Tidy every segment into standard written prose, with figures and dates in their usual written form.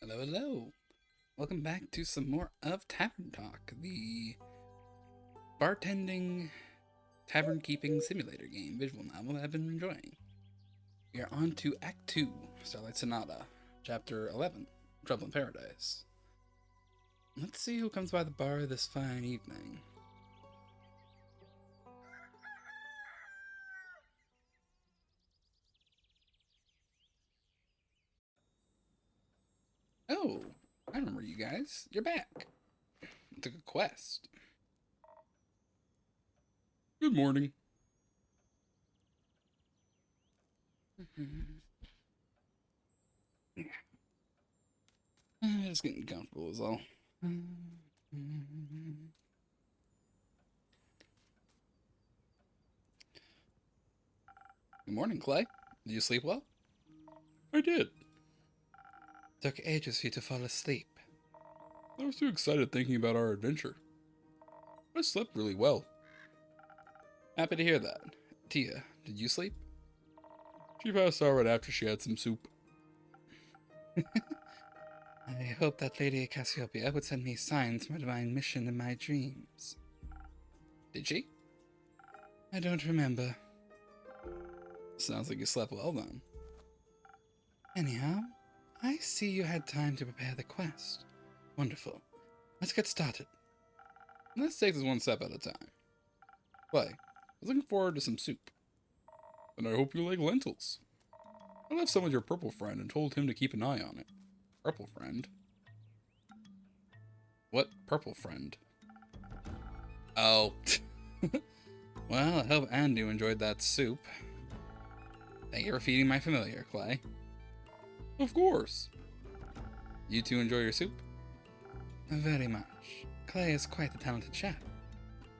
Hello, hello. Welcome back to some more of Tavern Talk, the bartending, tavern keeping simulator game visual novel that I've been enjoying. We are on to Act 2, Starlight Sonata, Chapter 11, Trouble in Paradise. Let's see who comes by the bar this fine evening. Oh, I remember you guys. You're back. Took a quest. Good morning. Just getting comfortable is all. Good morning, Clay. Did you sleep well? I did. Took ages for you to fall asleep. I was too excited thinking about our adventure. I slept really well. Happy to hear that. Tia, did you sleep? She passed out right after she had some soup. I hope that Lady Cassiopeia would send me signs from a divine mission in my dreams. Did she? I don't remember. Sounds like you slept well then. Anyhow, I see you had time to prepare the quest. Wonderful. Let's get started. Let's take this one step at a time. Clay, I was looking forward to some soup. And I hope you like lentils. I left some with your purple friend and told him to keep an eye on it. Purple friend? What purple friend? Oh. Well, I hope Andu enjoyed that soup. Thank you for feeding my familiar, Clay. Of course. You two enjoy your soup? Very much. Clay is quite the talented chef,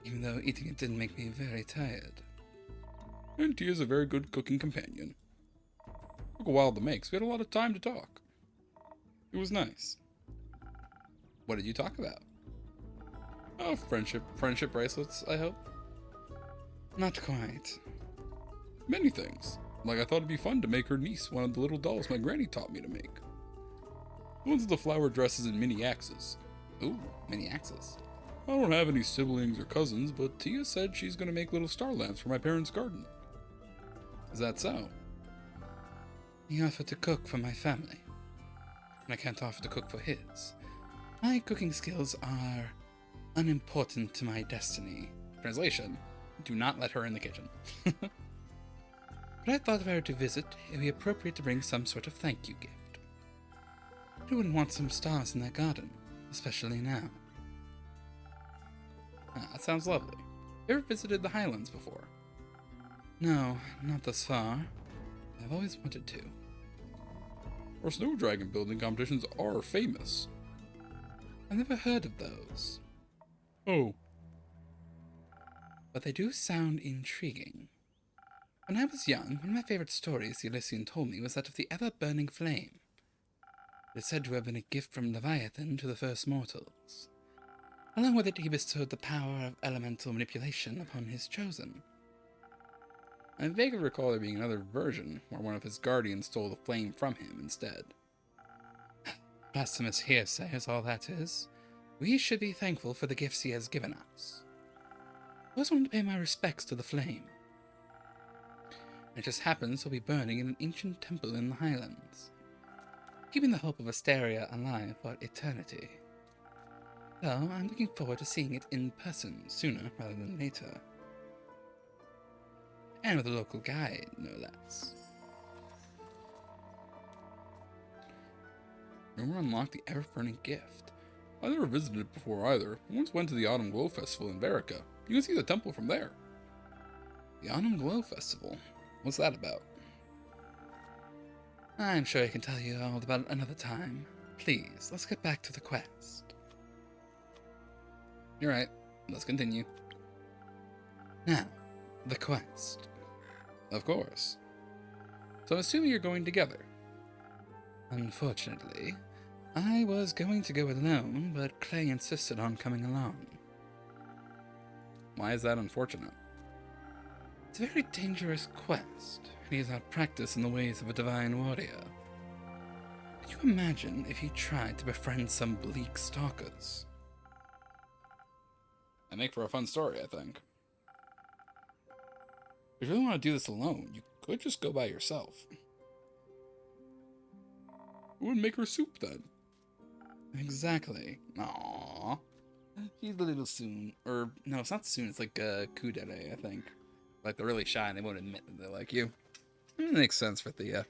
even though eating it didn't make me very tired. And Tia is a very good cooking companion. Took a while to make, so we had a lot of time to talk. It was nice. What did you talk about? Oh, friendship bracelets, I hope? Not quite. Many things. Like I thought it'd be fun to make her niece one of the little dolls my granny taught me to make. The ones with the flower dresses and mini axes. Ooh, mini axes. I don't have any siblings or cousins, but Tia said she's gonna make little star lamps for my parents' garden. Is that so? He offered to cook for my family, and I can't offer to cook for his. My cooking skills are unimportant to my destiny. Translation: do not let her in the kitchen. But I thought if I were to visit, it would be appropriate to bring some sort of thank you gift. Who wouldn't want some stars in their garden, especially now? Ah, that sounds lovely. You ever visited the Highlands before? No, not thus far. I've always wanted to. Our snow dragon building competitions are famous. I've never heard of those. Oh. But they do sound intriguing. When I was young, one of my favorite stories the Elithian told me was that of the ever-burning flame. It is said to have been a gift from Leviathan to the first mortals. Along with it, he bestowed the power of elemental manipulation upon his chosen. I vaguely recall there being another version where one of his guardians stole the flame from him instead. Blasphemous hearsay is all that is. We should be thankful for the gifts he has given us. I always wanted to pay my respects to the flame. It just happens to be burning in an ancient temple in the Highlands, keeping the hope of Asteria alive for eternity. So I'm looking forward to seeing it in person sooner rather than later. And with a local guide, no less. Rumor unlocked the ever-burning gift. I never visited it before either. I once went to the Autumn Glow Festival in Verica. You can see the temple from there. The Autumn Glow Festival? What's that about? I'm sure I can tell you all about it another time. Please, let's get back to the quest. You're right. Let's continue. Now, the quest. Of course. So I'm assuming you're going together. Unfortunately, I was going to go alone, but Clay insisted on coming along. Why is that unfortunate? It's a very dangerous quest, and he is out practiced in the ways of a divine warrior. Could you imagine if you tried to befriend some bleak stalkers? That'd make for a fun story, I think. If you really want to do this alone, you could just go by yourself. Who would make her soup then? Exactly. Aww. She's a little soon. Or, no, it's not soon. It's like kudere, I think. Like, they're really shy and they won't admit that they like you. It makes sense for Thea.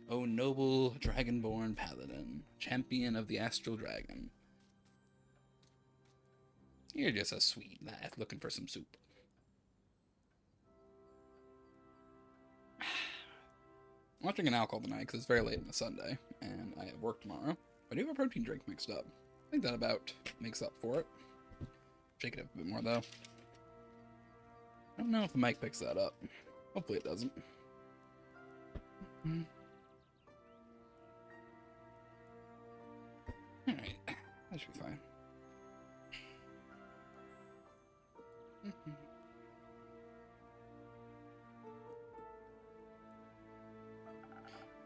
Oh, noble dragonborn paladin, champion of the astral dragon. You're just a sweet lad looking for some soup. I'm not drinking alcohol tonight because it's very late on a Sunday, and I have work tomorrow. I do have a protein drink mixed up. I think that about makes up for it. Shake it up a bit more, though. I don't know if the mic picks that up. Hopefully it doesn't. Alright, that should be fine.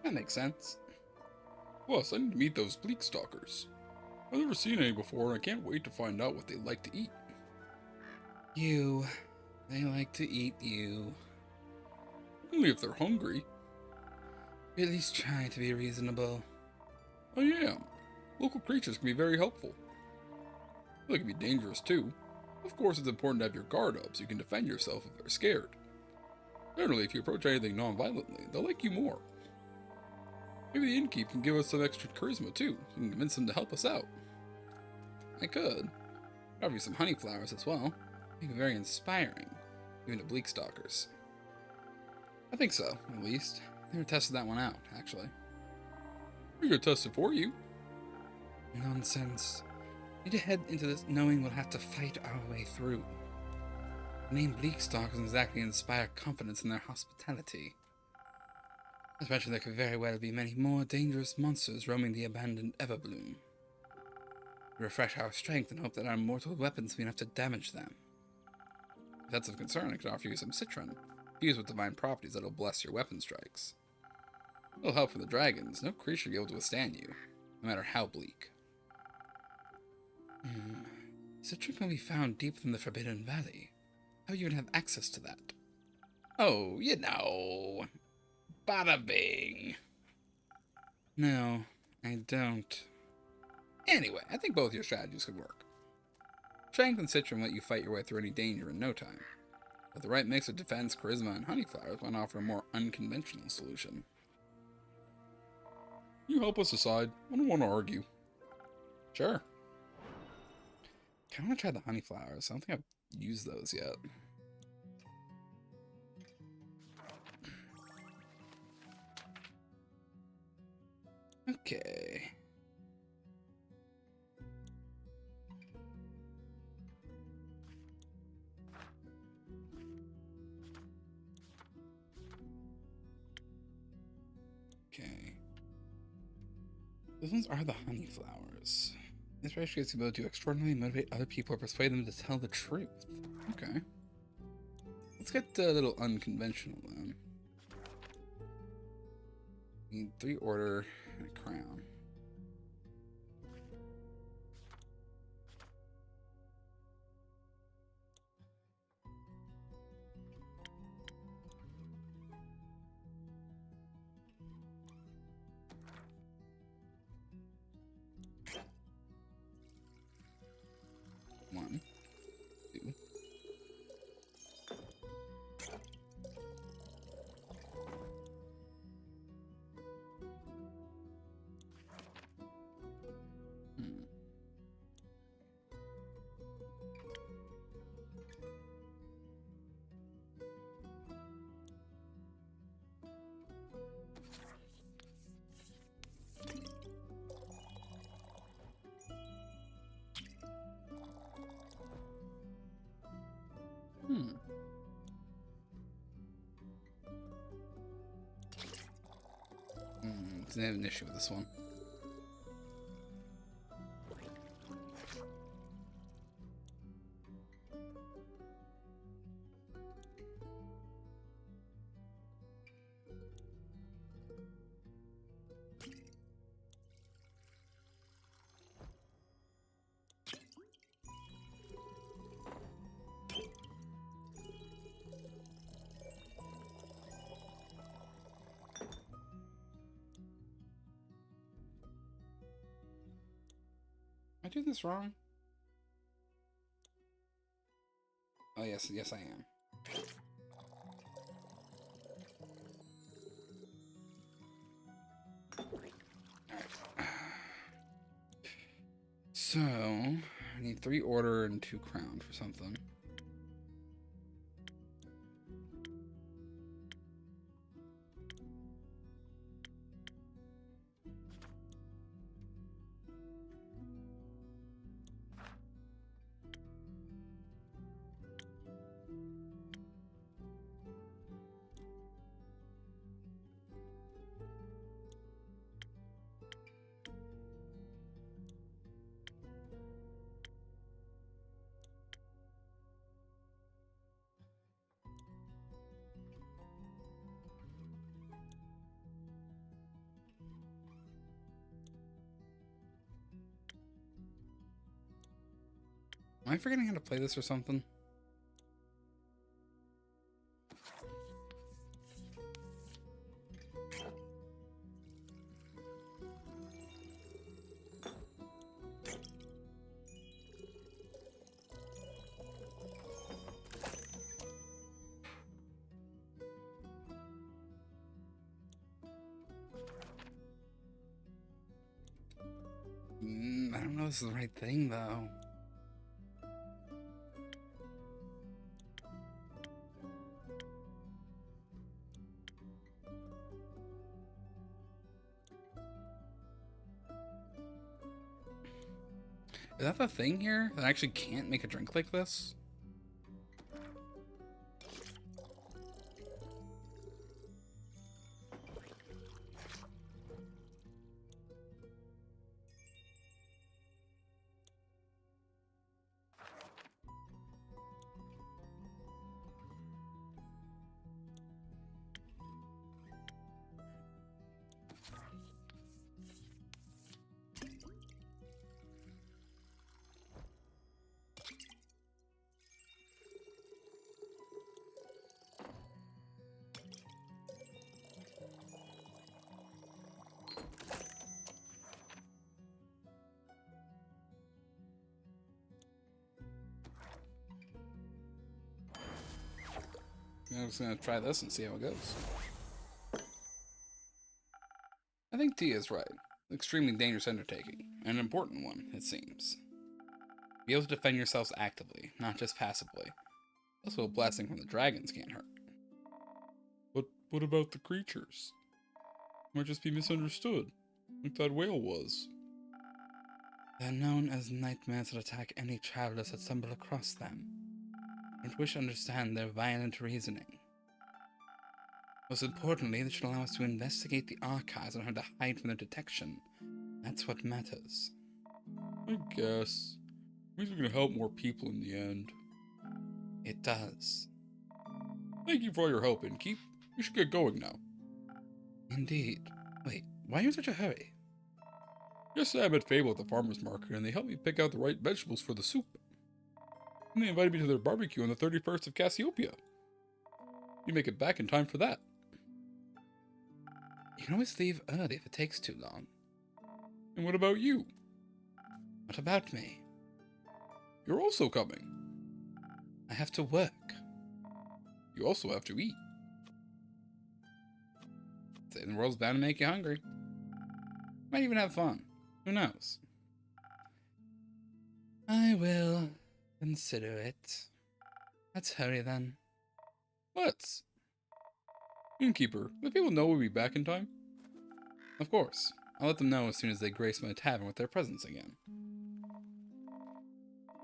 That makes sense. Plus, I need to meet those bleak stalkers. I've never seen any before, and I can't wait to find out what they like to eat. You. They like to eat you. Only if they're hungry. At least try to be reasonable. I am. Local creatures can be very helpful. They can be dangerous too. Of course, it's important to have your guard up so you can defend yourself if they're scared. Generally, if you approach anything non-violently, they'll like you more. Maybe the innkeep can give us some extra charisma too, so we can convince them to help us out. I could. Offer you some honey flowers as well. Make it very inspiring, even to bleak stalkers. I think so, at least. Never tested that one out, actually. We could test it for you. Nonsense. We need to head into this knowing we'll have to fight our way through. The name bleak stalkers doesn't exactly inspire confidence in their hospitality. Especially there could very well be many more dangerous monsters roaming the abandoned Everbloom. We refresh our strength and hope that our mortal weapons will be enough to damage them. If that's of concern, I could offer you some citron, fused with divine properties that'll bless your weapon strikes. It'll help from the dragons. No creature will be able to withstand you, no matter how bleak. Citron can be found deep within the Forbidden Valley. How do you even have access to that? Oh, you know. Bada bing. No, I don't. Anyway, I think both your strategies could work. Strength and citron let you fight your way through any danger in no time. But the right mix of defense, charisma, and honey flowers might offer a more unconventional solution. You help us decide. I don't want to argue. Sure. I want to try the honey flowers. I don't think I've used those yet. Okay. Okay. Those ones are the honey flowers. Inspiration gives the ability to extraordinarily motivate other people or persuade them to tell the truth. Okay. Let's get a little unconventional then. We need 3 order and a crown. One, 2. I have an issue with this one. I do this wrong? Oh, yes, yes, I am. So, I need 3 order and 2 crown for something. Am I forgetting how to play this or something? I don't know if this is the right thing, though. Is that the thing here? That I actually can't make a drink like this? I'm just gonna try this and see how it goes. I think T is right. Extremely dangerous undertaking. An important one, it seems. Be able to defend yourselves actively, not just passively. Also, a blessing from the dragons can't hurt. But what about the creatures? Might just be misunderstood, like that whale was. They're known as nightmares that attack any travelers that stumble across them. I don't wish to understand their violent reasoning. Most importantly, they should allow us to investigate the archives and how to hide from their detection. That's what matters. I guess. Means we're gonna help more people in the end. It does. Thank you for all your help, Innkeep. We should get going now. Indeed. Wait, why are you in such a hurry? Yesterday I met Fable at the farmer's market, and they helped me pick out the right vegetables for the soup. And they invited me to their barbecue on the 31st of Cassiopeia. You make it back in time for that. You can always leave early if it takes too long. And what about you? What about me? You're also coming. I have to work. You also have to eat. Saving the world's bound to make you hungry. Might even have fun. Who knows? I will consider it. Let's hurry then. Let's. Innkeeper, the people know we'll be back in time? Of course. I'll let them know as soon as they grace my tavern with their presence again.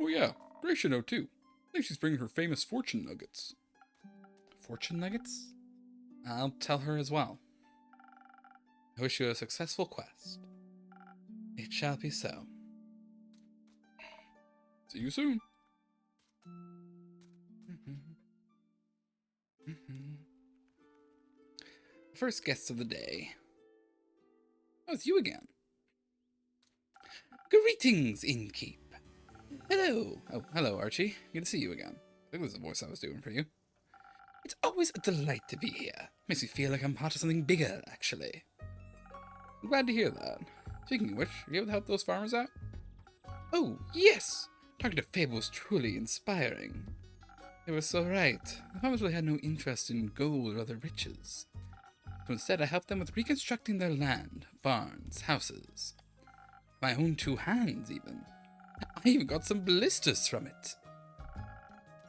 Oh yeah, Grace should know too. I think she's bringing her famous fortune nuggets. Fortune nuggets? I'll tell her as well. I wish you a successful quest. It shall be so. See you soon. First guest of the day. Oh, it's you again. Greetings, Innkeep. Hello. Oh, hello, Archie. Good to see you again. I think this is the voice I was doing for you. It's always a delight to be here. Makes me feel like I'm part of something bigger, actually. I'm glad to hear that. Speaking of which, are you able to help those farmers out? Oh, yes! Talking to Fable was truly inspiring. They were so right. The farmers really had no interest in gold or other riches. So instead, I helped them with reconstructing their land, barns, houses. My own two hands, even. I even got some blisters from it.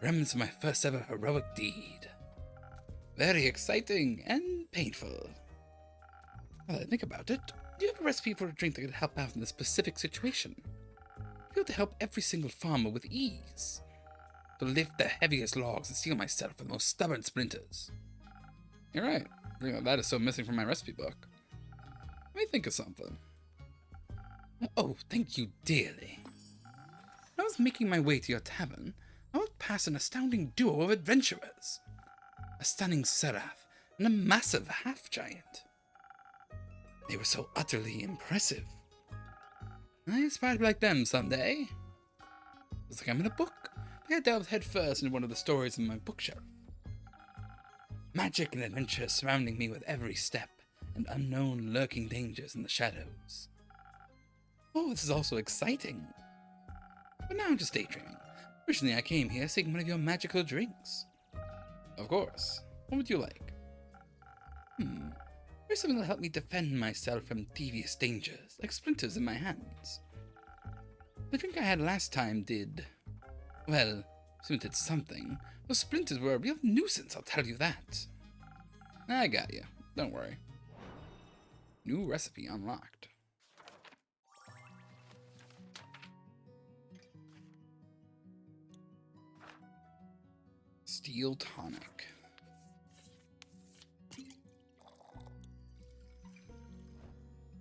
Remnants of my first ever heroic deed. Very exciting and painful. Now that I think about it, do you have a recipe for a drink that could help out in this specific situation? I feel to help every single farmer with ease. To lift the heaviest logs and steel myself for the most stubborn splinters. You're right. That is so missing from my recipe book. Let me think of something. Oh, thank you dearly. When I was making my way to your tavern, I walked past an astounding duo of adventurers. A stunning seraph and a massive half-giant. They were so utterly impressive. I aspire to be like them someday. It's like I'm in a book. I delved headfirst into one of the stories in my bookshelf. Magic and adventure surrounding me with every step, and unknown lurking dangers in the shadows. Oh, this is also exciting. But now I'm just daydreaming. Originally I came here seeking one of your magical drinks. Of course. What would you like? Here's something that'll help me defend myself from devious dangers, like splinters in my hands. The drink I had last time did... well, it did something. Those splinters were a real nuisance, I'll tell you that. I got you. Don't worry. New recipe unlocked. Steel tonic.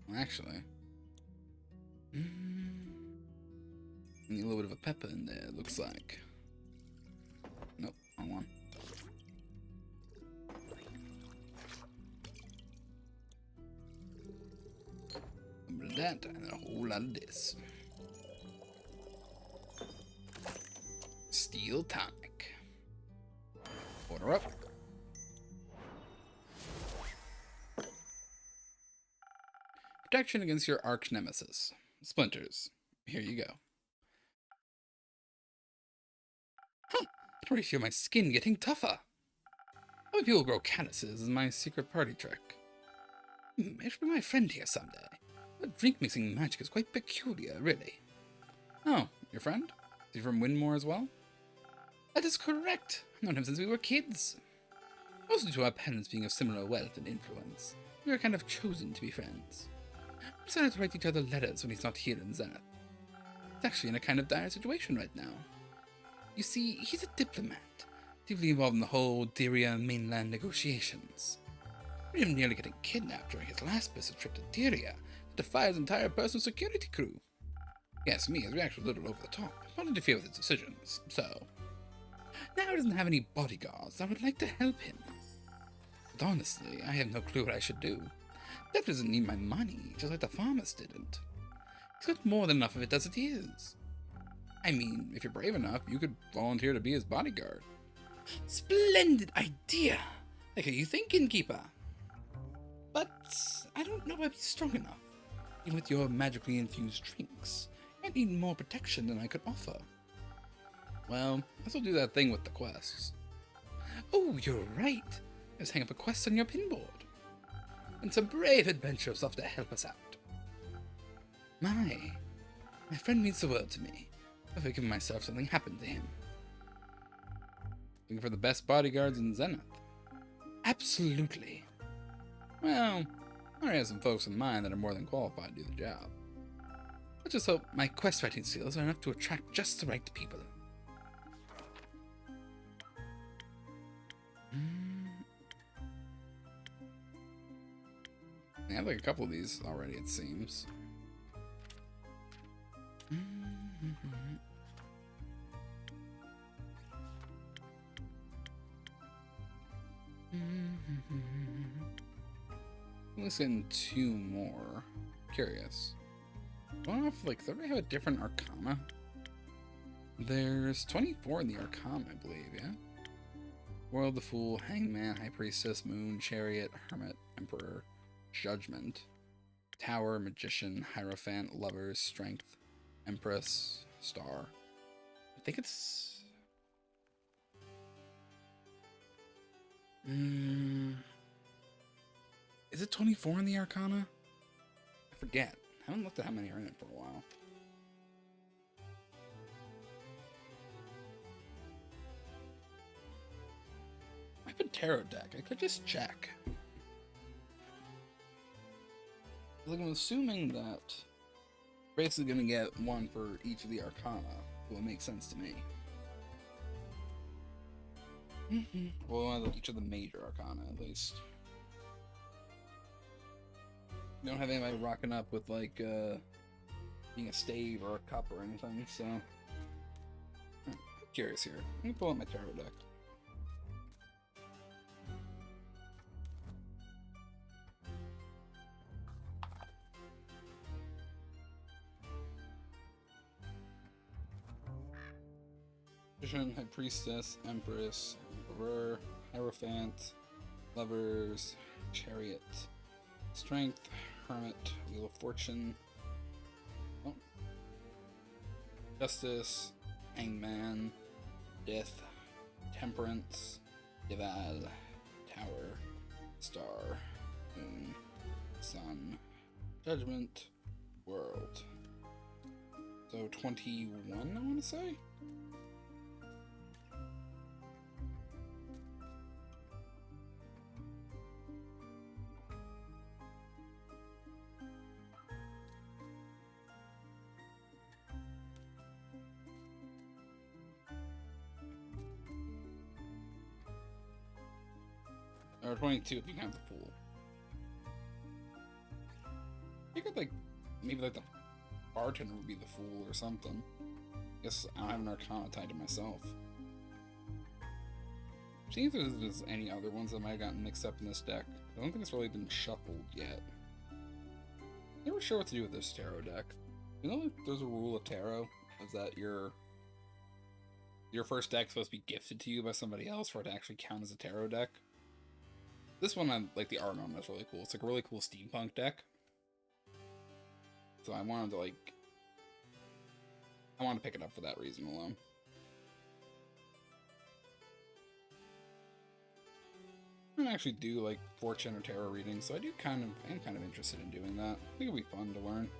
Well, actually, need a little bit of a pepper in there, it looks like. Nope, wrong one. A bit of that, and then a whole lot of this. Steel tonic. Order up. Protection against your arch nemesis. Splinters. Here you go. Huh, I already feel my skin getting tougher. How many people grow calluses is my secret party trick. I should be my friend here someday. But drink mixing magic is quite peculiar, really. Oh, your friend? Is he from Windmore as well? That is correct. I've known him since we were kids. Also due to our parents being of similar wealth and influence, we were kind of chosen to be friends. We decided to write each other letters when he's not here in Zenith. He's actually in a kind of dire situation right now. You see, he's a diplomat, deeply involved in the whole Dyria mainland negotiations. We him nearly getting kidnapped during his last business trip to Dyria to defy his entire personal security crew. Yes, me, his reaction was a little over the top, not interfere with his decisions, so... Now he doesn't have any bodyguards, I would like to help him. But honestly, I have no clue what I should do. Death doesn't need my money, just like the farmers didn't. He's got more than enough of it as it is. I mean, if you're brave enough, you could volunteer to be his bodyguard. Splendid idea! Like, are you thinking, Keeper? But I don't know if I'd be strong enough. Even with your magically infused drinks, I need more protection than I could offer. Well, I still do that thing with the quests. Oh, you're right. Let's hang up a quest on your pinboard. And some brave adventurers off to help us out. My friend means the world to me. I've forgiven myself something happened to him. Looking for the best bodyguards in Zenith? Absolutely. Well, I already have some folks in mind that are more than qualified to do the job. Let's just hope my quest writing skills are enough to attract just the right people. I have like a couple of these already, it seems. Let's get in 2 more. Curious. I don't know if like, does everybody have a different arcana? There's 24 in the arcana, I believe, yeah? World, the Fool, Hangman, High Priestess, Moon, Chariot, Hermit, Emperor, Judgment, Tower, Magician, Hierophant, Lovers, Strength. Empress, Star. I think it's... Is it 24 in the Arcana? I forget. I haven't looked at how many are in it for a while. I have a tarot deck. I could just check. Like, I'm assuming that basically gonna get one for each of the Arcana. Will make sense to me. Well, each of the major Arcana, at least. You don't have anybody rocking up with, like, being a stave or a cup or anything, so... I'm curious here. Let me pull out my tarot deck. High Priestess, Empress, Emperor, Hierophant, Lovers, Chariot, Strength, Hermit, Wheel of Fortune, Justice, Hangman, Death, Temperance, Dival, Tower, Star, Moon, Sun, Judgment, World. So 21, I want to say? Or 22 if you count the pool. I think like maybe like the bartender would be the fool or something. I guess I don't have an Arcana tied to myself. See if there's any other ones that might have gotten mixed up in this deck. I don't think it's really been shuffled yet. Never sure what to do with this tarot deck. You know, there's a rule of tarot is that your first deck's supposed to be gifted to you by somebody else for it to actually count as a tarot deck. This one, I like the art on it, is really cool. It's like a really cool steampunk deck. So I wanted to pick it up for that reason alone. I don't actually do like fortune or tarot readings, so I am kind of interested in doing that. I think it'll be fun to learn.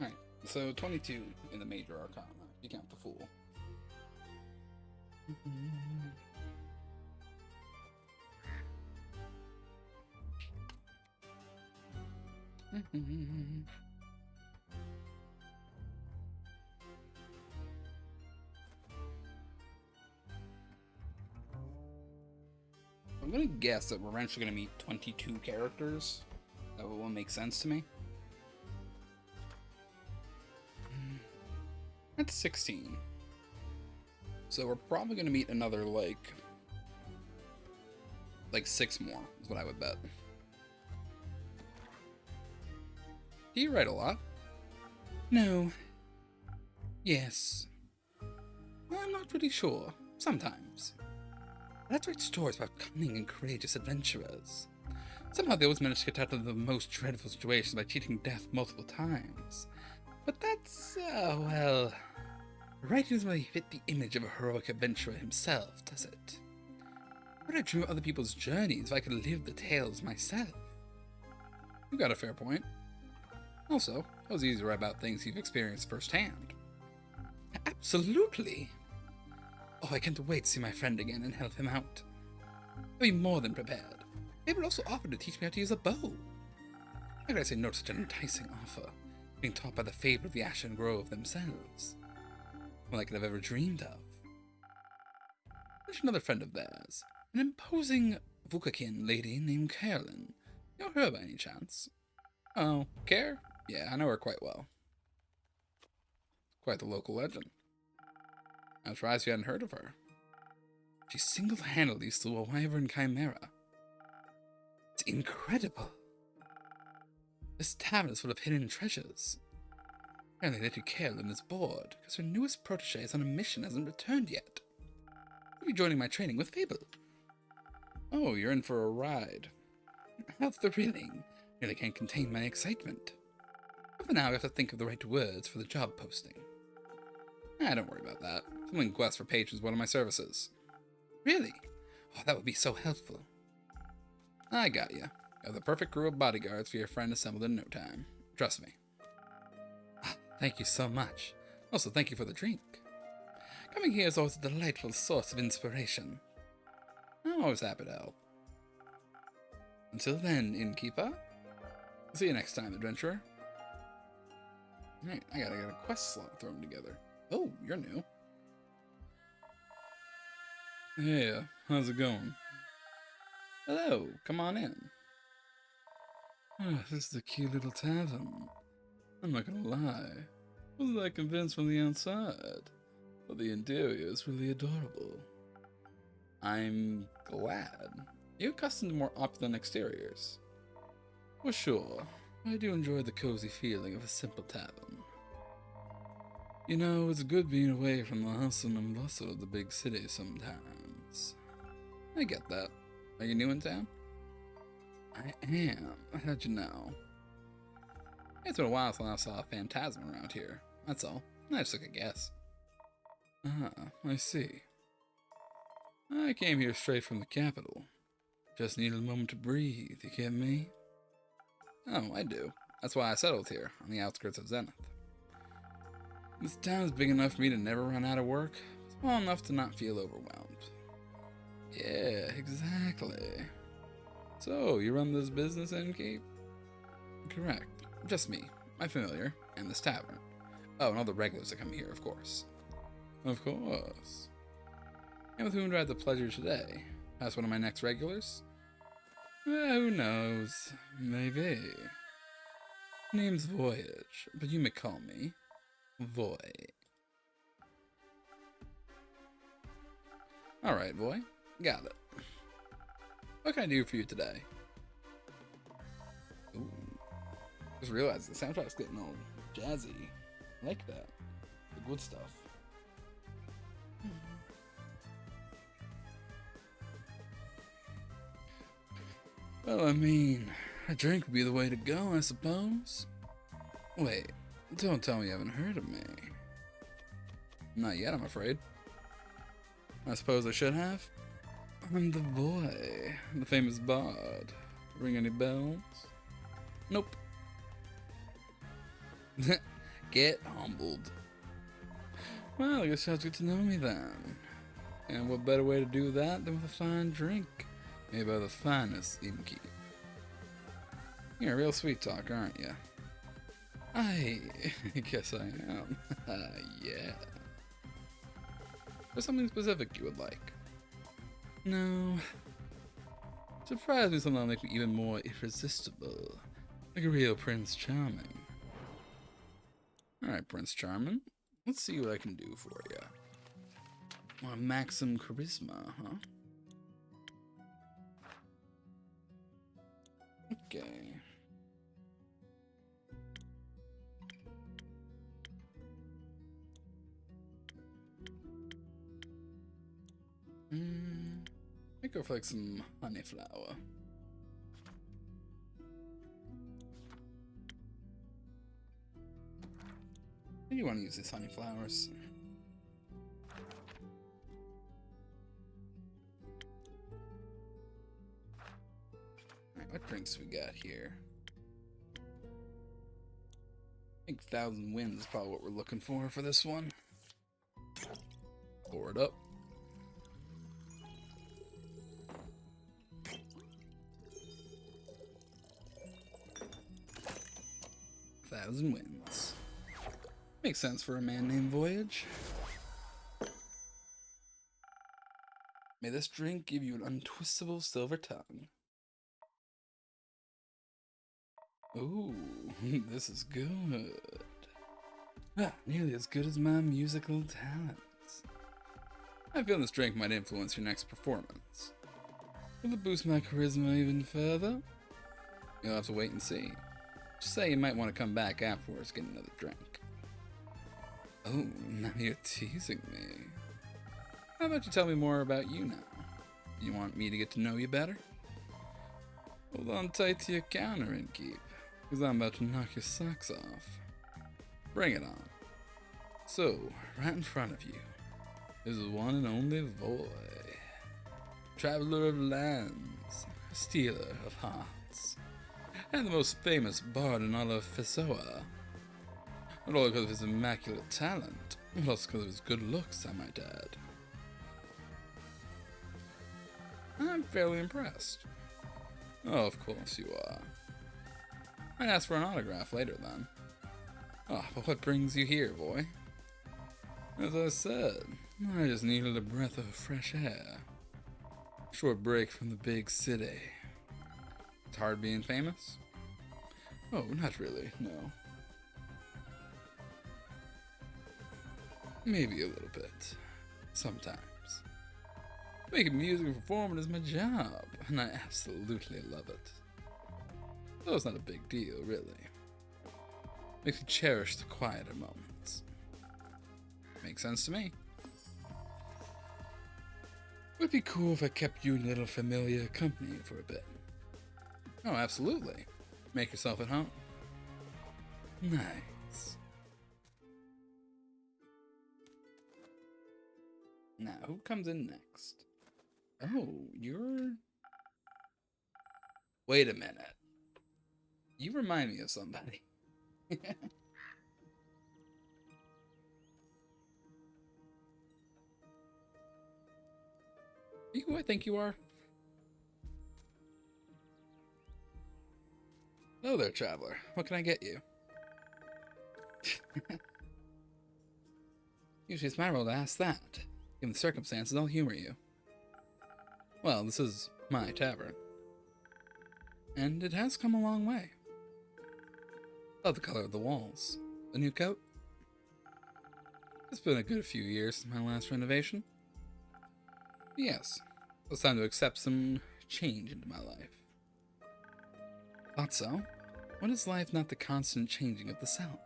Alright, so 22 in the major Arcana, if you count the Fool. I'm gonna guess that we're eventually gonna meet 22 characters. That will make sense to me. That's 16. So we're probably gonna meet another like 6 more, is what I would bet. Do you write a lot? No. Yes. I'm not really sure. Sometimes. I like to write stories about cunning and courageous adventurers. Somehow they always manage to get out of the most dreadful situations by cheating death multiple times. But that's, well... Writing doesn't really fit the image of a heroic adventurer himself, does it? Would I dream of other people's journeys if I could live the tales myself? You got a fair point. Also, it was easy to write about things you've experienced firsthand. Absolutely! Oh, I can't wait to see my friend again and help him out. I'll be more than prepared. Fable also offered to teach me how to use a bow. How could I say no to such an enticing offer, being taught by the Fable of the Ashen Grove themselves? More I could have ever dreamed of. There's another friend of theirs, an imposing Vukakin lady named Carolyn. You know her by any chance? Oh, Care? Yeah, I know her quite well. Quite the local legend. I'm surprised you hadn't heard of her. She single-handedly slew a wyvern chimera. It's incredible. This tavern is full of hidden treasures. Apparently they do Carolyn is bored, because her newest protege is on a mission and hasn't returned yet. You'll be joining my training with Fable. Oh, you're in for a ride. How's the reeling? Really can't contain my excitement. But for now, I have to think of the right words for the job posting. Don't worry about that. Someone requests for patrons one of my services. Really? Oh, that would be so helpful. I got you. You have the perfect crew of bodyguards for your friend assembled in no time. Trust me. Thank you so much. Also, thank you for the drink. Coming here is always a delightful source of inspiration. I'm always happy to help. Until then, innkeeper. See you next time, adventurer. Alright, I gotta get a quest slot thrown together. Oh, you're new. Hey, how's it going? Hello, come on in. This is a cute little tavern. I'm not gonna lie. Wasn't that convinced from the outside, but the interior is really adorable. I'm glad. You're accustomed to more opulent exteriors. Well, sure. I do enjoy the cozy feeling of a simple tavern. You know, it's good being away from the hustle and bustle of the big city sometimes. I get that. Are you new in town? I am. How'd you know? It's been a while since I saw a phantasm around here. That's all. I just took a guess. Ah, I see. I came here straight from the capital. Just needed a moment to breathe, you get me? Oh, I do. That's why I settled here, on the outskirts of Zenith. This town is big enough for me to never run out of work, small enough to not feel overwhelmed. Yeah, exactly. So, you run this business, innkeep? Correct. Just me, my familiar, and this tavern. Oh, and all the regulars that come here, of course. Of course. And with whom do I have the pleasure today? That's one of my next regulars? Who knows? Maybe. Name's Voyage, but you may call me Voy. Alright, Voy. Got it. What can I do for you today? Ooh. Just realized the soundtrack's getting all jazzy. I like that. The good stuff. Well, I mean, a drink would be the way to go, I suppose. Wait, don't tell me you haven't heard of me. Not yet, I'm afraid. I suppose I should have. I'm the boy, the famous bard. Ring any bells? Nope. Get humbled. Well, I guess you have to get to know me then. And what better way to do that than with a fine drink? Made by the finest innkeep. You're a real sweet talker, aren't you? I guess I am. Yeah. There's something specific you would like? No. Surprise me something that'll make me even more irresistible. Like a real Prince Charming. Alright, Prince Charming. Let's see what I can do for you. More maximum charisma, huh? Okay. Let me go for like some honey flower. Where do you want to use these honey flowers? Alright, what drinks we got here? I think 1,000 Winds is probably what we're looking for this one. Pour it up. Thousand Winds. Makes sense for a man named Voyage. May this drink give you an untwistable silver tongue. Ooh, this is good. Nearly as good as my musical talents. I feel this drink might influence your next performance. Will it boost my charisma even further? You'll have to wait and see. Just say you might want to come back afterwards, get another drink. Oh, now you're teasing me. How about you tell me more about you now? You want me to get to know you better? Hold on tight to your counter, Innkeep, because I'm about to knock your socks off. Bring it on. So, right in front of you is the one and only Voy, traveler of lands, stealer of hearts, and the most famous bard in all of Fesoa. Not only because of his immaculate talent, but also because of his good looks, I might add. I'm fairly impressed. Oh, of course you are. I'd ask for an autograph later then. Oh, but what brings you here, boy? As I said, I just needed a breath of fresh air. Short break from the big city. It's hard being famous? Oh, not really, no. Maybe a little bit. Sometimes. Making music and performing is my job, and I absolutely love it. Though it's not a big deal, really. Makes me cherish the quieter moments. Makes sense to me. Would be cool if I kept you in little familiar company for a bit. Oh, absolutely. Make yourself at home. Nice. Now, who comes in next? Oh, you're... Wait a minute. You remind me of somebody. You who I think you are? Hello there, traveler. What can I get you? Usually it's my role to ask that. Given the circumstances, I'll humor you. Well, this is my tavern. And it has come a long way. Love the color of the walls. The new coat? It's been a good few years since my last renovation. Yes, it's time to accept some change into my life. Thought so? What is life not the constant changing of the self?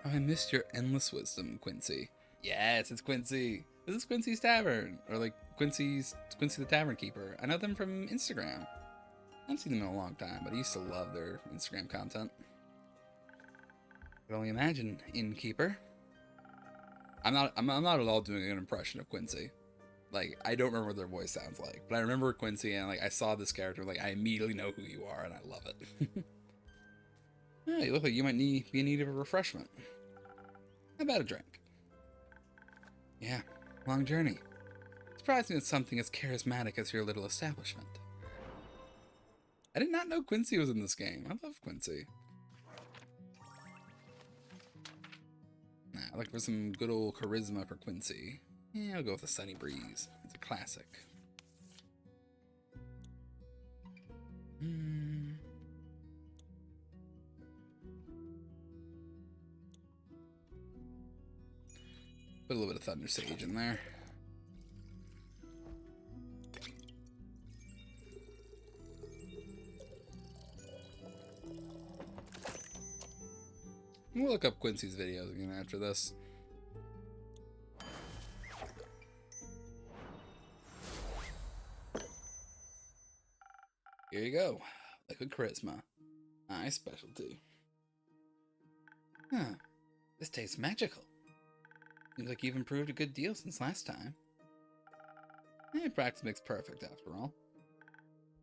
How I missed your endless wisdom, Quincy. Yes, it's Quincy. This is Quincy's Tavern. Or like Quincy the Tavern Keeper. I know them from Instagram. I haven't seen them in a long time, but I used to love their Instagram content. I can only imagine, Innkeeper. I'm not at all doing an impression of Quincy. Like, I don't remember what their voice sounds like, but I remember Quincy, and like I saw this character, like I immediately know who you are, and I love it. Yeah, you look like you might be in need of a refreshment. How about a drink? Yeah, long journey. Surprising it's something as charismatic as your little establishment. I did not know Quincy was in this game. I love Quincy. Nah, I look for some good old charisma for Quincy. Yeah, I'll go with a Sunny Breeze. It's a classic. Put a little bit of Thunder Sage in there. We'll look up Quincy's videos again after this. Here you go. Liquid Charisma. My specialty. Huh. This tastes magical. Seems like you've improved a good deal since last time. Practice makes perfect, after all.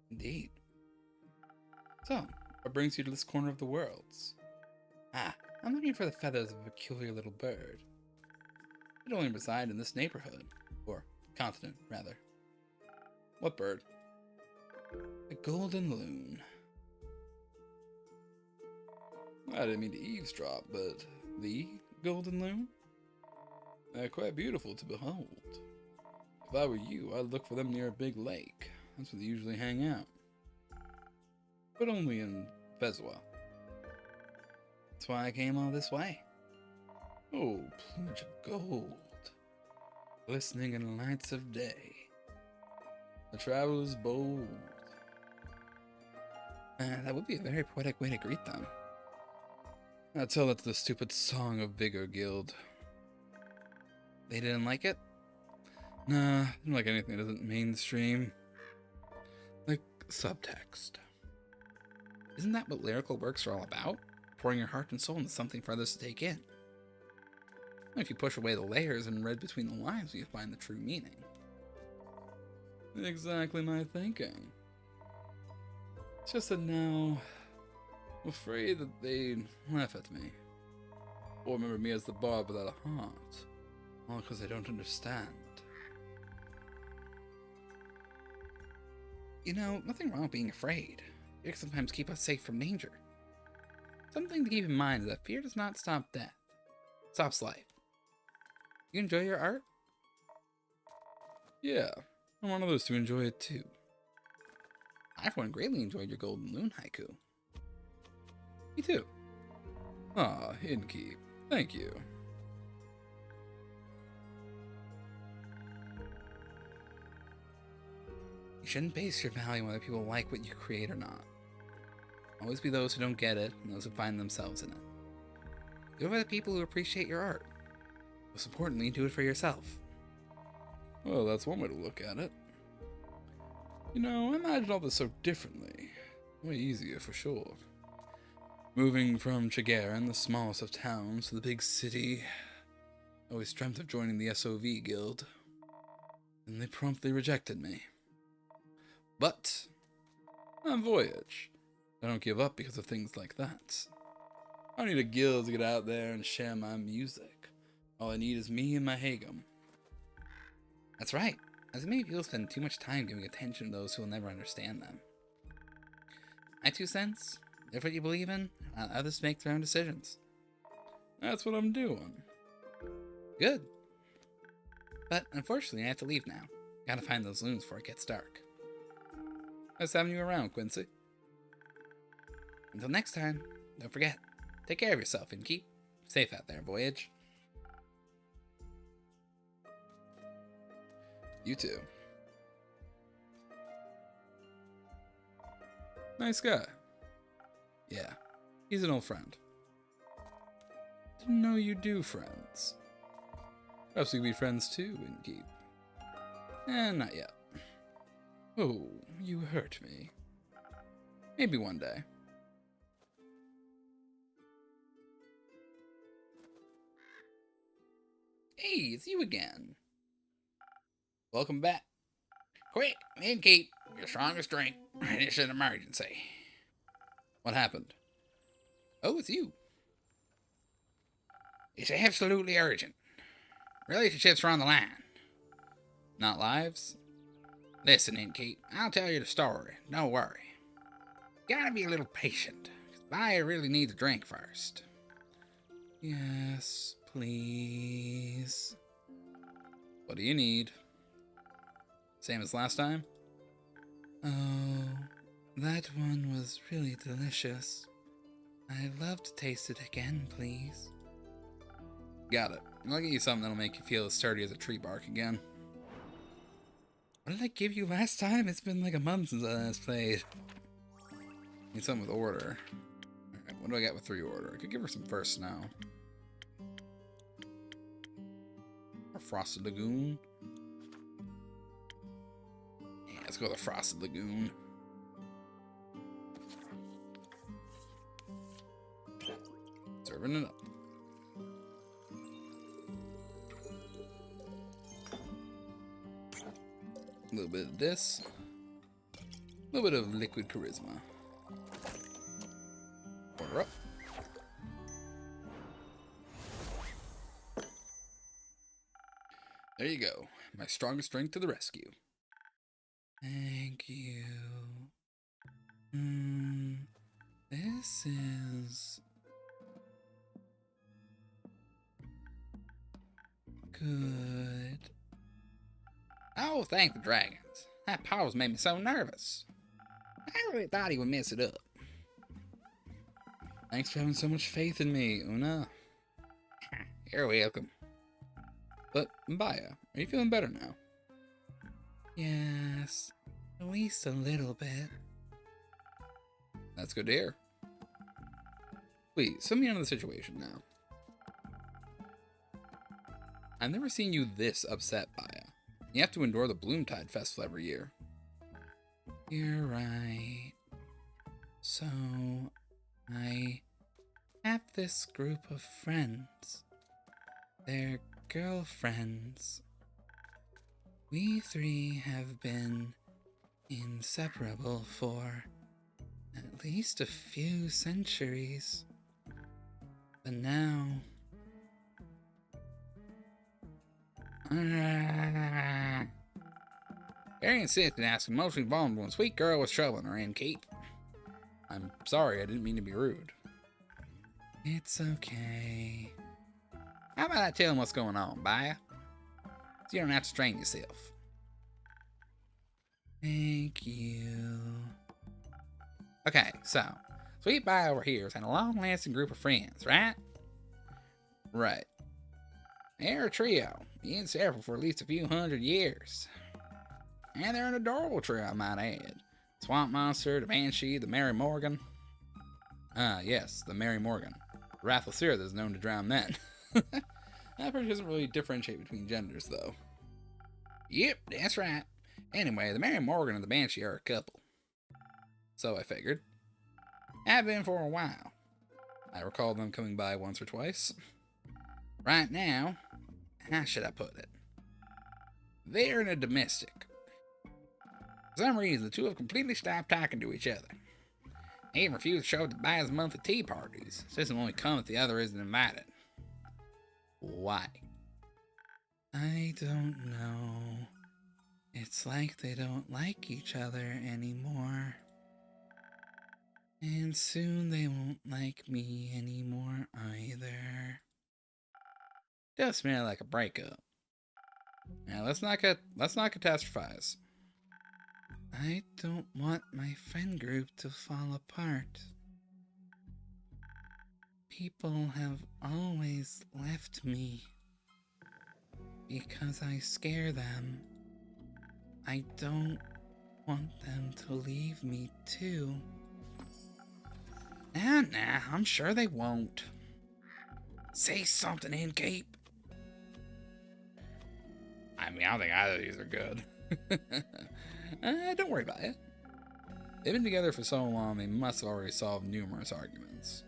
Indeed. So, what brings you to this corner of the worlds? Ah, I'm looking for the feathers of a peculiar little bird. It only reside in this neighborhood. Or continent, rather. What bird? A golden loon. I didn't mean to eavesdrop, but the golden loon? They're quite beautiful to behold. If I were you, I'd look for them near a big lake. That's where they usually hang out. But only in Fesoa. That's why I came all this way. Oh, plumage of gold, glistening in the lights of day. The traveler's bold. That would be a very poetic way to greet them. I'd tell that to the stupid Song of Vigor Guild. They didn't like it? Nah, I don't like anything that isn't mainstream. Like subtext. Isn't that what lyrical works are all about? Pouring your heart and soul into something for others to take in. If you push away the layers and read between the lines, you find the true meaning. Exactly my thinking. It's just that now, I'm afraid that they'd laugh at me. Or remember me as the bard without a heart. All because I don't understand. You know, nothing wrong with being afraid. Fear can sometimes keep us safe from danger. Something to keep in mind is that fear does not stop death. It stops life. You enjoy your art? Yeah, I want others to enjoy it too. I, for one, greatly enjoyed your Golden Loon haiku. Me too. Ah, Innkeep. Thank you. You shouldn't base your value on whether people like what you create or not. Always be those who don't get it and those who find themselves in it. Do it for the people who appreciate your art. Most importantly, do it for yourself. Well, that's one way to look at it. You know, I imagined all this so differently. Way easier, for sure. Moving from Chagarin, the smallest of towns, to the big city. I always dreamt of joining the SOV guild. And they promptly rejected me. But I'm Voyage. I don't give up because of things like that. I don't need a guild to get out there and share my music. All I need is me and my Hagum. That's right. As many people spend too much time giving attention to those who will never understand them. My 2 cents, live what you believe in, let others make their own decisions. That's what I'm doing. Good. But unfortunately, I have to leave now. Gotta find those loons before it gets dark. Nice having you around, Quincy. Until next time, don't forget, take care of yourself and keep safe out there, Voyage. You too. Nice guy. Yeah, he's an old friend. Didn't know you do friends. Perhaps we could be friends too, Innkeep. Not yet. Oh, you hurt me. Maybe one day. Hey, it's you again. Welcome back. Quick, Innkeep, your strongest drink. It's an emergency. What happened? Oh, it's you. It's absolutely urgent. Relationships are on the line. Not lives? Listen, Innkeep, I'll tell you the story. Don't worry. Gotta be a little patient, because buyer really needs a drink first. Yes, please. What do you need? Same as last time? Oh, that one was really delicious. I'd love to taste it again, please. Got it. I'll get you something that'll make you feel as sturdy as a tree bark again. What did I give you last time? It's been like a month since I last played. Need something with order. Alright, what do I got with 3 order? I could give her some first now. Or Frosted Lagoon. Yeah, let's go with the Frosted Lagoon. Serving it up. A little bit of this. A little bit of liquid charisma. Order up. There you go. My strongest drink to the rescue. Thank you. This is good. Oh, thank the dragons. That pause made me so nervous. I really thought he would mess it up. Thanks for having so much faith in me, Una. You're welcome. But, Mbaya, are you feeling better now? Yes, at least a little bit. That's good to hear. Please, fill me into the situation now. I've never seen you this upset, Baya. You have to endure the Bloomtide Festival every year. You're right. So, I have this group of friends. They're girlfriends. We three have been inseparable for at least a few centuries. But now... Very insistent asking mostly vulnerable and sweet girl was trouble in her end, Kate. I'm sorry, I didn't mean to be rude. It's okay. How about I tell him what's going on, Baya? So you don't have to strain yourself. Thank you. Okay, so, Sweet Baya over here has had a long-lasting group of friends, right? Right. They're a trio, inseparable for at least a few hundred years. And they're an adorable trio, I might add. Swamp Monster, the Banshee, the Mary Morgan. Ah, yes, the Mary Morgan. The wrathful seer that is known to drown men. That person doesn't really differentiate between genders, though. Yep, that's right. Anyway, the Mary Morgan and the Banshee are a couple. So I figured. Have been for a while. I recall them coming by once or twice. Right now, how should I put it? They're in a domestic. For some reason, the two have completely stopped talking to each other. They even refuse to show up to Baya's monthly tea parties. Says they'll only come if the other isn't invited. Why? I don't know. It's like they don't like each other anymore. And soon they won't like me anymore either. Does smell like a breakup. Now let's not catastrophize. I don't want my friend group to fall apart. People have always left me because I scare them. I don't want them to leave me too. Nah, I'm sure they won't. Say something, Incape. I mean, I don't think either of these are good. Don't worry about it. They've been together for so long, they must have already solved numerous arguments.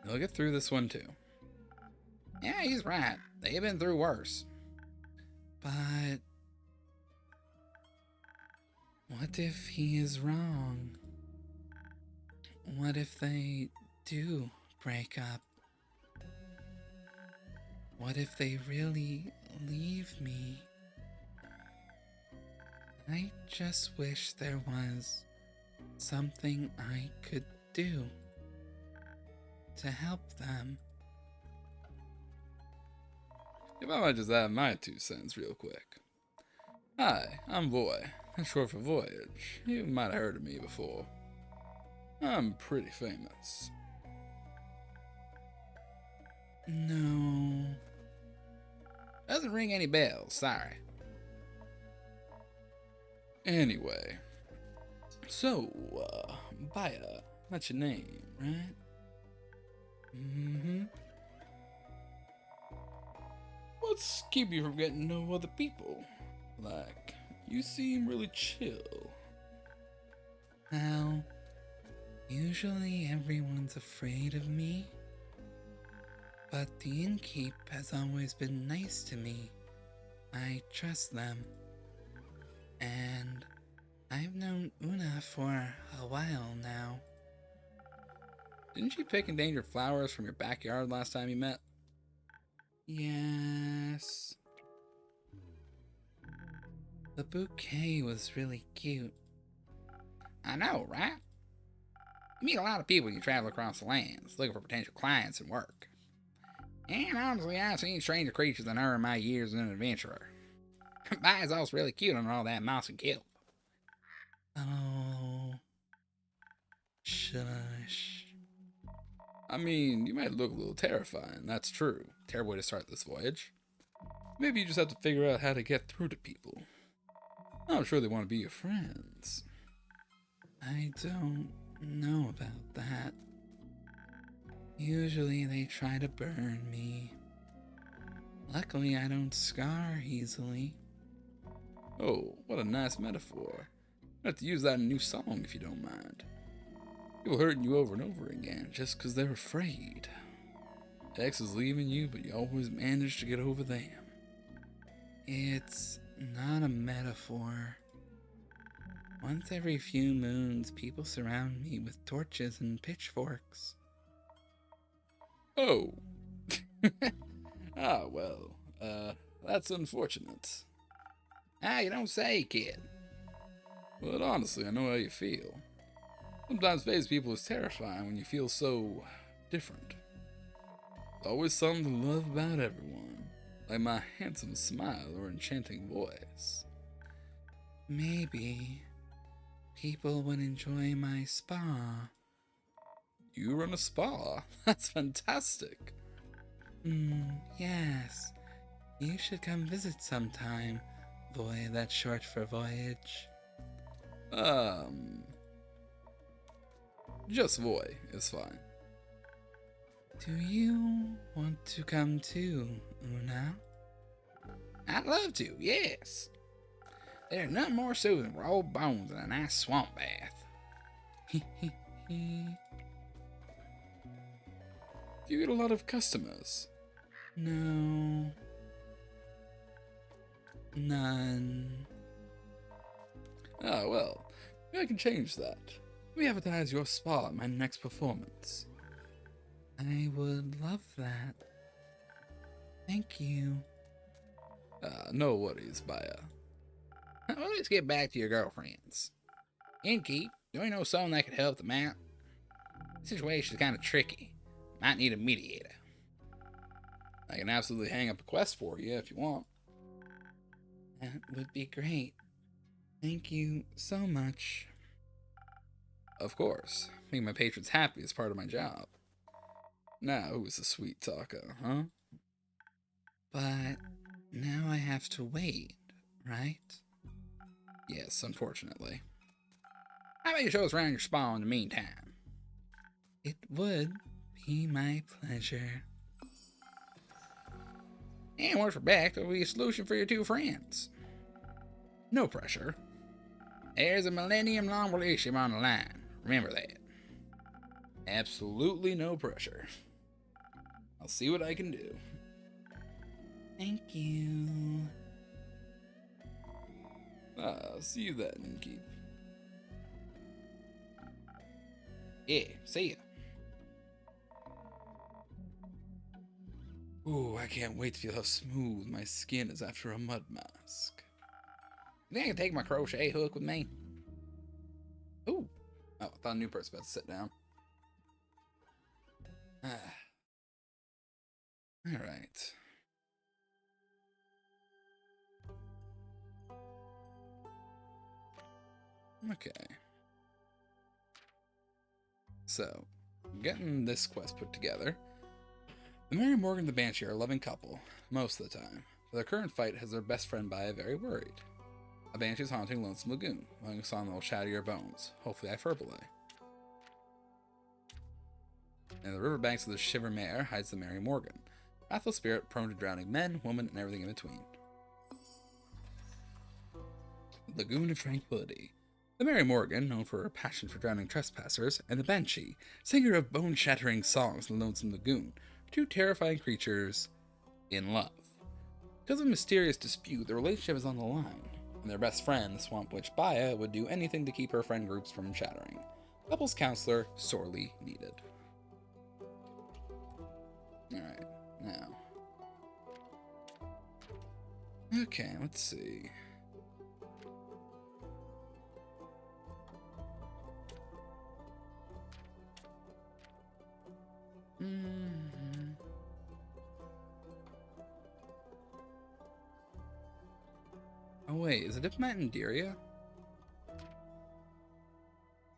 They'll get through this one, too. Yeah, he's right. They've been through worse. But... what if he is wrong? What if they do break up? What if they really leave me? I just wish there was something I could do to help them. If I might just add my 2 cents real quick. Hi, I'm Voy. That's short for Voyage. You might have heard of me before. I'm pretty famous. No. Doesn't ring any bells, sorry. Anyway. So, Baya, that's your name, right? Mm-hmm. What's keep you from getting to know other people? Like, you seem really chill. Well, usually everyone's afraid of me. But the innkeep has always been nice to me. I trust them. And I've known Una for a while now. Didn't she pick endangered flowers from your backyard last time you met? Yes. The bouquet was really cute. I know, right? You meet a lot of people when you travel across the lands, looking for potential clients and work. And honestly, I've seen stranger creatures than her in my years as an adventurer. Baya's also really cute under all that moss and kelp. Oh, shush. I mean, you might look a little terrifying, that's true. Terrible way to start this voyage. Maybe you just have to figure out how to get through to people. I'm sure they want to be your friends. I don't know about that. Usually they try to burn me. Luckily, I don't scar easily. Oh, what a nice metaphor. I have to use that in a new song if you don't mind. People hurting you over and over again just 'cause they're afraid. Ex is leaving you, but you always manage to get over them. It's not a metaphor. Once every few moons, people surround me with torches and pitchforks. Oh. Ah, well, that's unfortunate. Ah, you don't say, kid. But honestly, I know how you feel. Sometimes phase people is terrifying when you feel so different. There's always something to love about everyone, like my handsome smile or enchanting voice. Maybe people would enjoy my spa. You run a spa? That's fantastic. Yes. You should come visit sometime. Voy, that's short for voyage. Just Voy is fine. Do you want to come too, Una? I'd love to, yes. There's nothing more soothing for old bones than a nice swamp bath. Do you get a lot of customers? No. None. Ah, well, maybe I can change that. We advertise your spa at my next performance. I would love that. Thank you. No worries, Baya. Well, let's get back to your girlfriends. Innkeep, do you know someone that could help them out? The situation's kind of tricky. Might need a mediator. I can absolutely hang up a quest for you if you want. That would be great. Thank you so much. Of course. Making my patrons happy is part of my job. Now, who's a sweet talker, huh? But now I have to wait, right? Yes, unfortunately. How about you show us around your spa in the meantime? It would be my pleasure. And once we're back, there'll be a solution for your two friends. No pressure. There's a millennium-long relationship on the line. Remember that. Absolutely no pressure. I'll see what I can do. Thank you. See you then, Innkeep. Yeah, see ya. Ooh, I can't wait to feel how smooth my skin is after a mud mask. You think I can take my crochet hook with me? Ooh. Oh, I thought a new person about to sit down. Alright. Okay. So, getting this quest put together. The Mary Morgan and the Banshee are a loving couple, most of the time. But their current fight has their best friend Baya very worried. A Banshee is haunting Lonesome Lagoon, knowing a song that will shatter your bones, hopefully hyperbole. In the riverbanks of the Shiver Mare hides the Mary Morgan, a wrathful spirit prone to drowning men, women, and everything in between. Lagoon of Tranquility. The Mary Morgan, known for her passion for drowning trespassers, and the Banshee, singer of bone-shattering songs in the Lonesome Lagoon, two terrifying creatures in love. Because of a mysterious dispute, their relationship is on the line, and their best friend, the Swamp Witch Baya, would do anything to keep her friend groups from shattering. Couples counselor sorely needed. Alright, now. Okay, let's see. Oh wait, is a diplomat in Diria?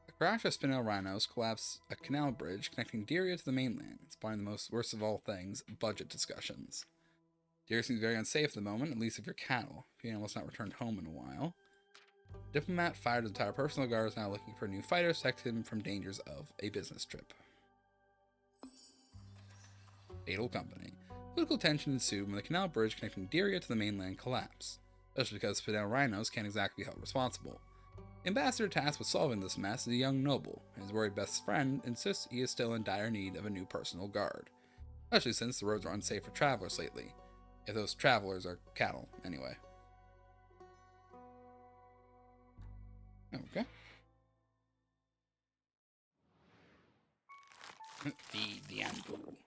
A crash of spinel rhinos collapsed a canal bridge connecting Diria to the mainland, spawning the most worst of all things, budget discussions. Diria seems very unsafe at the moment, at least if you're cattle. If your animal's not returned home in a while. Diplomat fired his entire personal guard is now looking for new fighters to protect him from dangers of a business trip. Fatal Company. Political tension ensued when the canal bridge connecting Diria to the mainland collapsed, especially because Fidel rhinos can't exactly be held responsible. The ambassador tasked with solving this mess is a young noble, and his worried best friend insists he is still in dire need of a new personal guard, especially since the roads are unsafe for travelers lately. If those travelers are cattle, anyway. Okay. Feed the animal.